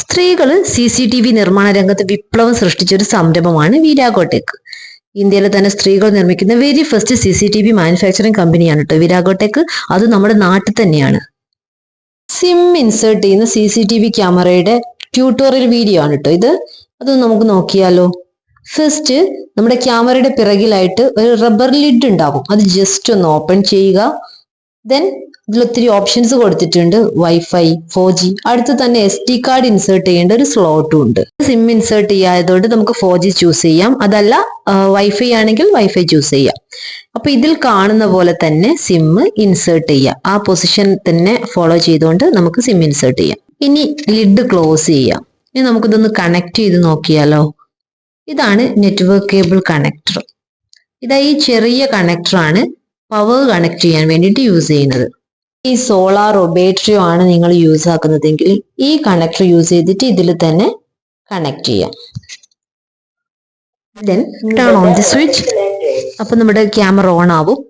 സ്ത്രീകൾ CCTV നിർമ്മാണ രംഗത്ത് വിപ്ലവം സൃഷ്ടിച്ചൊരു സംരംഭമാണ് വിരാഗോടെക്. ഇന്ത്യയിലെ തന്നെ സ്ത്രീകൾ നിർമ്മിക്കുന്ന വെരി ഫസ്റ്റ് CCTV മാനുഫാക്ചറിംഗ് കമ്പനിയാണ് കേട്ടോ വിരാഗോടെക്. അത് നമ്മുടെ നാട്ടിൽ തന്നെയാണ്. സിം ഇൻസേർട്ട് ചെയ്യുന്ന CCTV ക്യാമറയുടെ ട്യൂട്ടോറിയൽ വീഡിയോ ആണ് കേട്ടോ ഇത്. അതൊന്ന് നമുക്ക് നോക്കിയാലോ. ഫസ്റ്റ് നമ്മുടെ ക്യാമറയുടെ പിറകിലായിട്ട് ഒരു റബ്ബർ ലിഡ് ഉണ്ടാവും. അത് ജസ്റ്റ് ഒന്ന് ഓപ്പൺ ചെയ്യുക. ദെൻ ഇതിൽ ഒത്തിരി ഓപ്ഷൻസ് കൊടുത്തിട്ടുണ്ട്. Wifi, 4G. അടുത്ത് തന്നെ SD കാർഡ് ഇൻസേർട്ട് ചെയ്യേണ്ട ഒരു സ്ലോട്ടും ഉണ്ട്. സിം ഇൻസേർട്ട് ചെയ്യായതുകൊണ്ട് നമുക്ക് 4G ചൂസ് ചെയ്യാം. അതല്ല വൈഫൈ ആണെങ്കിൽ വൈഫൈ ചൂസ് ചെയ്യാം. അപ്പൊ ഇതിൽ കാണുന്ന പോലെ തന്നെ സിം ഇൻസേർട്ട് ചെയ്യാം. ആ പൊസിഷൻ തന്നെ ഫോളോ ചെയ്തുകൊണ്ട് നമുക്ക് സിം ഇൻസേർട്ട് ചെയ്യാം. ഇനി ലിഡ് ക്ലോസ് ചെയ്യാം. ഇനി നമുക്കിതൊന്ന് കണക്ട് ചെയ്ത് നോക്കിയാലോ. ഇതാണ് നെറ്റ്വർക്ക് കേബിൾ കണക്ടർ. ഇതാ ഈ ചെറിയ കണക്ടറാണ് പവർ കണക്ട് ചെയ്യാൻ വേണ്ടിയിട്ട് യൂസ് ചെയ്യുന്നത്. ഈ സോളാറോ ബാറ്ററിയോ ആണ് നിങ്ങൾ യൂസ് ആക്കുന്നതെങ്കിൽ ഈ കണക്ടർ യൂസ് ചെയ്തിട്ട് ഇതിൽ തന്നെ കണക്ട് ചെയ്യാം. Then turn on the switch. അപ്പൊ നമ്മുടെ ക്യാമറ ഓൺ ആവും.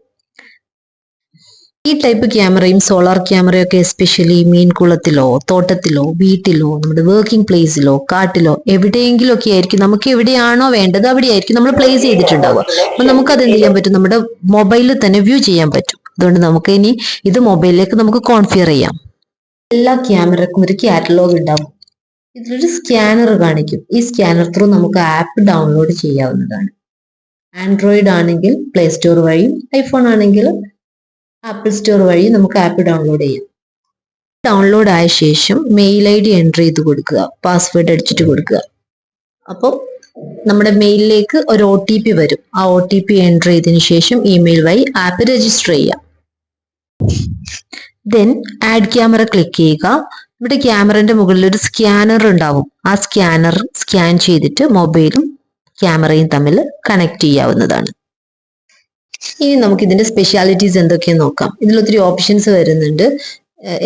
ഈ ടൈപ്പ് ക്യാമറയും സോളാർ ക്യാമറയും ഒക്കെ എസ്പെഷ്യലി മീൻകുളത്തിലോ തോട്ടത്തിലോ വീട്ടിലോ നമ്മുടെ വർക്കിംഗ് പ്ലേസിലോ കാട്ടിലോ എവിടെയെങ്കിലും ഒക്കെ ആയിരിക്കും. നമുക്ക് എവിടെയാണോ വേണ്ടത് അവിടെ ആയിരിക്കും നമ്മൾ പ്ലേസ് ചെയ്തിട്ടുണ്ടാവുക. അപ്പൊ നമുക്ക് അത് എന്ത് ചെയ്യാൻ പറ്റും, നമ്മുടെ മൊബൈലിൽ തന്നെ വ്യൂ ചെയ്യാൻ പറ്റും. അതുകൊണ്ട് നമുക്ക് ഇനി ഇത് മൊബൈലിലേക്ക് നമുക്ക് കോൺഫിഗർ ചെയ്യാം. എല്ലാ ക്യാമറക്കും ഒരു കാറ്റലോഗ് ഉണ്ടാവും. ഇതിലൊരു സ്കാനർ കാണിക്കും. ഈ സ്കാനർ ത്രൂ നമുക്ക് ആപ്പ് ഡൗൺലോഡ് ചെയ്യാവുന്നതാണ്. ആൻഡ്രോയിഡ് ആണെങ്കിൽ പ്ലേ സ്റ്റോർ വഴിയും ഐഫോൺ ആണെങ്കിൽ ആപ്പിൾ സ്റ്റോർ വഴി നമുക്ക് ആപ്പ് ഡൗൺലോഡ് ചെയ്യാം. ഡൗൺലോഡ് ആയ ശേഷം മെയിൽ ID എൻ്റർ ചെയ്ത് കൊടുക്കുക, പാസ്വേഡ് അടിച്ചിട്ട് കൊടുക്കുക. അപ്പോൾ നമ്മുടെ മെയിലിലേക്ക് ഒരു OTP വരും. ആ OTP എൻ്റർ ചെയ്തതിനു ശേഷം ഇമെയിൽ വഴി ആപ്പ് രജിസ്റ്റർ ചെയ്യാം. ദെൻ ആഡ് ക്യാമറ ക്ലിക്ക് ചെയ്യുക. നമ്മുടെ ക്യാമറന്റെ മുകളിൽ ഒരു സ്കാനർ ഉണ്ടാവും. ആ സ്കാനർ സ്കാൻ ചെയ്തിട്ട് മൊബൈലും ക്യാമറയും തമ്മിൽ കണക്ട് ചെയ്യാവുന്നതാണ്. ഇനി നമുക്ക് ഇതിന്റെ സ്പെഷ്യാലിറ്റീസ് എന്തൊക്കെയെന്ന് നോക്കാം. ഇതിൽ ഒത്തിരി ഓപ്ഷൻസ് വരുന്നുണ്ട്.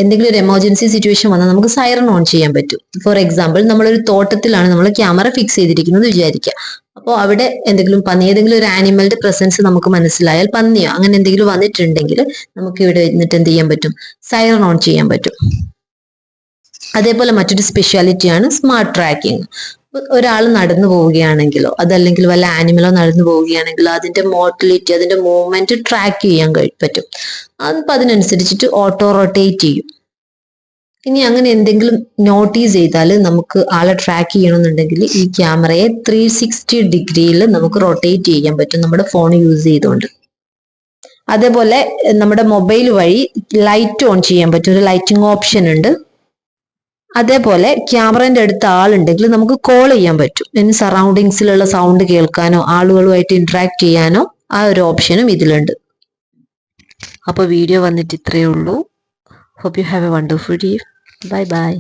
എന്തെങ്കിലും ഒരു എമർജൻസി സിറ്റുവേഷൻ വന്നാൽ നമുക്ക് സൈറൺ ഓൺ ചെയ്യാൻ പറ്റും. ഫോർ എക്സാമ്പിൾ നമ്മളൊരു തോട്ടത്തിലാണ് നമ്മൾ ക്യാമറ ഫിക്സ് ചെയ്തിരിക്കുന്നത് വിചാരിക്കുക. അപ്പോൾ അവിടെ എന്തെങ്കിലും ഏതെങ്കിലും ഒരു ആനിമലിന്റെ പ്രസൻസ് നമുക്ക് മനസ്സിലായാൽ, പന്നിയോ അങ്ങനെ എന്തെങ്കിലും വന്നിട്ടുണ്ടെങ്കിൽ നമുക്ക് ഇവിടെ ഇരുന്നിട്ട് എന്ത് ചെയ്യാൻ പറ്റും, സൈറൺ ഓൺ ചെയ്യാൻ പറ്റും. അതേപോലെ മറ്റൊരു സ്പെഷ്യാലിറ്റിയാണ് സ്മാർട്ട് ട്രാക്കിംഗ്. ഒരാൾ നടന്നു പോവുകയാണെങ്കിലോ അതല്ലെങ്കിൽ വല്ല ആനിമലോ നടന്നു പോവുകയാണെങ്കിലോ അതിന്റെ മോട്ടിലിറ്റി, അതിന്റെ മൂവ്മെന്റ് ട്രാക്ക് ചെയ്യാൻ പറ്റും. അപ്പൊ അതിനനുസരിച്ചിട്ട് ഓട്ടോ റൊട്ടേറ്റ് ചെയ്യും. ഇനി അങ്ങനെ എന്തെങ്കിലും നോട്ടീസ് ചെയ്താൽ നമുക്ക് ആളെ ട്രാക്ക് ചെയ്യണമെന്നുണ്ടെങ്കിൽ ഈ ക്യാമറയെ 360 ഡിഗ്രിയിൽ നമുക്ക് റൊട്ടേറ്റ് ചെയ്യാൻ പറ്റും നമ്മുടെ ഫോൺ യൂസ് ചെയ്തുകൊണ്ട്. അതേപോലെ നമ്മുടെ മൊബൈൽ വഴി ലൈറ്റ് ഓൺ ചെയ്യാൻ പറ്റും. ഒരു ലൈറ്റിംഗ് ഓപ്ഷൻ ഉണ്ട്. അതേപോലെ ക്യാമറന്റെ അടുത്ത് ആളുണ്ടെങ്കിൽ നമുക്ക് കോൾ ചെയ്യാൻ പറ്റും. ഇനി സറൗണ്ടിങ്സിലുള്ള സൗണ്ട് കേൾക്കാനോ ആളുകളുമായിട്ട് ഇന്ററാക്ട് ചെയ്യാനോ ആ ഒരു ഓപ്ഷനും ഇതിലുണ്ട്. അപ്പോൾ വീഡിയോ വന്നിട്ട് ഇത്രയേ ഉള്ളൂ. Hope you have a wonderful day. Bye by.